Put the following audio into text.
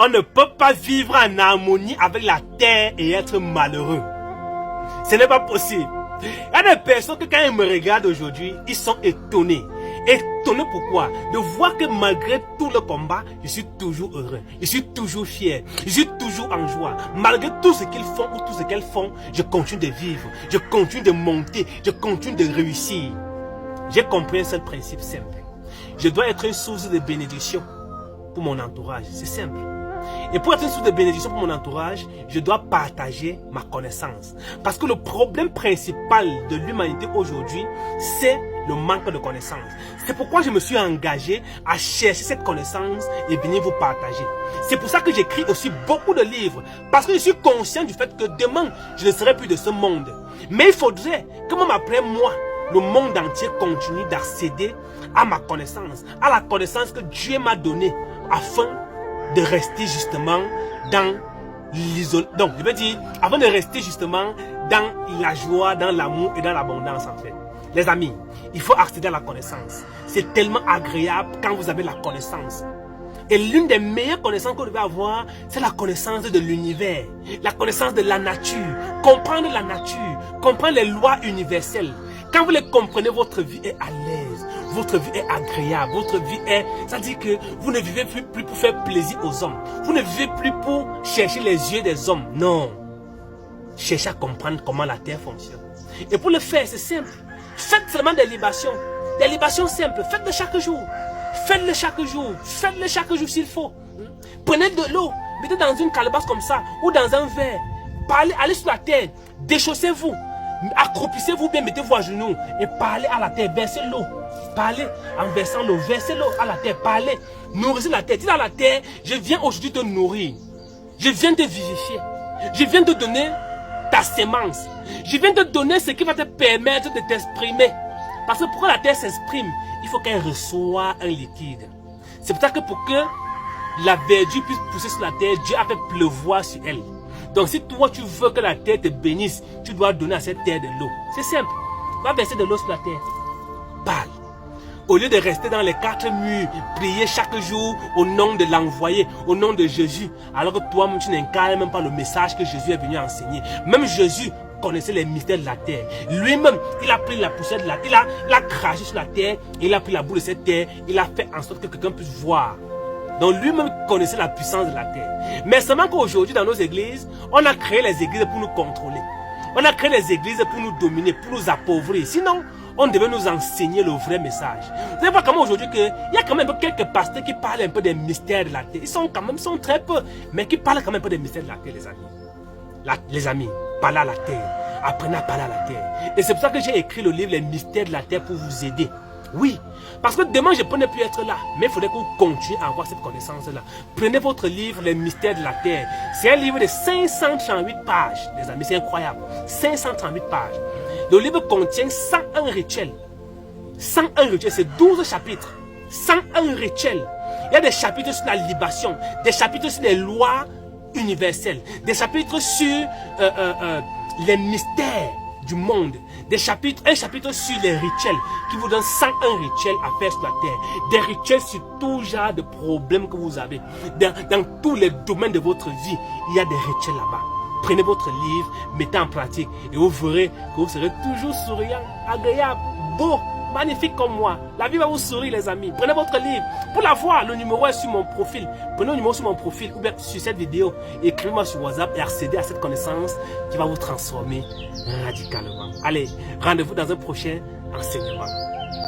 On ne peut pas vivre en harmonie avec la terre et être malheureux. Ce n'est pas possible. Il y a des personnes que quand ils me regardent aujourd'hui, ils sont étonnés. Étonnés pourquoi? De voir que malgré tout le combat, je suis toujours heureux. Je suis toujours fier. Je suis toujours en joie. Malgré tout ce qu'ils font ou tout ce qu'elles font, je continue de vivre. Je continue de monter. Je continue de réussir. J'ai compris un seul principe simple. Je dois être une source de bénédiction pour mon entourage. C'est simple. Et pour être une source de bénédiction pour mon entourage, je dois partager ma connaissance. Parce que le problème principal de l'humanité aujourd'hui, c'est le manque de connaissance. C'est pourquoi je me suis engagé à chercher cette connaissance et venir vous partager. C'est pour ça que j'écris aussi beaucoup de livres. Parce que je suis conscient du fait que demain, je ne serai plus de ce monde. Mais il faudrait que même après moi, le monde entier continue d'accéder à ma connaissance, à la connaissance que Dieu m'a donnée, afin de rester justement dans l'isolement. Donc, je veux dire, avant de rester justement dans la joie, dans l'amour et dans l'abondance en fait. Les amis, il faut accéder à la connaissance. C'est tellement agréable quand vous avez la connaissance. Et l'une des meilleures connaissances que vous devez avoir, c'est la connaissance de l'univers, la connaissance de la nature, comprendre la nature, comprendre les lois universelles. Quand vous les comprenez, votre vie est à l'aise, votre vie est agréable, votre vie est... C'est-à-dire que vous ne vivez plus pour faire plaisir aux hommes. Vous ne vivez plus pour chercher les yeux des hommes. Non. Cherchez à comprendre comment la terre fonctionne. Et pour le faire, c'est simple. Faites seulement des libations. Des libations simples. Faites-le chaque jour. Faites-le chaque jour. Faites-le chaque jour s'il faut. Prenez de l'eau. Mettez dans une calebasse comme ça. Ou dans un verre. Allez sur la terre. Déchaussez-vous. Accroupissez-vous bien, mettez-vous à genoux et parlez à la terre, versez l'eau. Parlez en versant l'eau, versez l'eau à la terre, parlez. Nourrissez la terre. Dites à la terre, je viens aujourd'hui te nourrir. Je viens te vivifier. Je viens te donner ta sémence. Je viens te donner ce qui va te permettre de t'exprimer. Parce que pour que la terre s'exprime, il faut qu'elle reçoive un liquide. C'est pour ça que pour que la verdure puisse pousser sur la terre, Dieu a fait pleuvoir sur elle. Donc si toi tu veux que la terre te bénisse, tu dois donner à cette terre de l'eau. C'est simple. Va verser de l'eau sur la terre. Parle. Au lieu de rester dans les quatre murs, prier chaque jour au nom de l'envoyé, au nom de Jésus, alors que toi-même tu n'incarnes même pas le message que Jésus est venu enseigner. Même Jésus connaissait les mystères de la terre. Lui-même, il a pris la poussière de la terre, il a craché sur la terre, il a pris la boue de cette terre, il a fait en sorte que quelqu'un puisse voir. Donc lui-même connaissait la puissance de la terre. Mais seulement qu'aujourd'hui dans nos églises, on a créé les églises pour nous contrôler. On a créé les églises pour nous dominer, pour nous appauvrir. Sinon, on devait nous enseigner le vrai message. Vous savez pas comment aujourd'hui il y a quand même quelques pasteurs qui parlent un peu des mystères de la terre. Ils sont très peu, mais qui parlent quand même un peu des mystères de la terre, les amis. Les amis, parlez à la terre. Apprenez à parler à la terre. Et c'est pour ça que j'ai écrit le livre Les mystères de la terre pour vous aider. Oui, parce que demain je ne pourrais plus être là, mais il faudrait que vous continuiez à avoir cette connaissance-là. Prenez votre livre, Les mystères de la terre. C'est un livre de 538 pages, les amis, c'est incroyable. 538 pages. Le livre contient 101 rituels. 101 rituels, c'est 12 chapitres. 101 rituels. Il y a des chapitres sur la libation, des chapitres sur les lois universelles, des chapitres sur les mystères du monde, un chapitre sur les rituels qui vous donne 101 rituels à faire sur la terre, des rituels sur tout genre de problèmes que vous avez, dans tous les domaines de votre vie, il y a des rituels là-bas. Prenez votre livre, mettez en pratique et vous verrez que vous serez toujours souriant, agréable, beau, magnifique comme moi. La vie va vous sourire, les amis. Prenez votre livre. Pour l'avoir, le numéro est sur mon profil. Prenez le numéro sur mon profil ou bien sur cette vidéo. Écrivez-moi sur WhatsApp et accédez à cette connaissance qui va vous transformer radicalement. Allez, rendez-vous dans un prochain enseignement.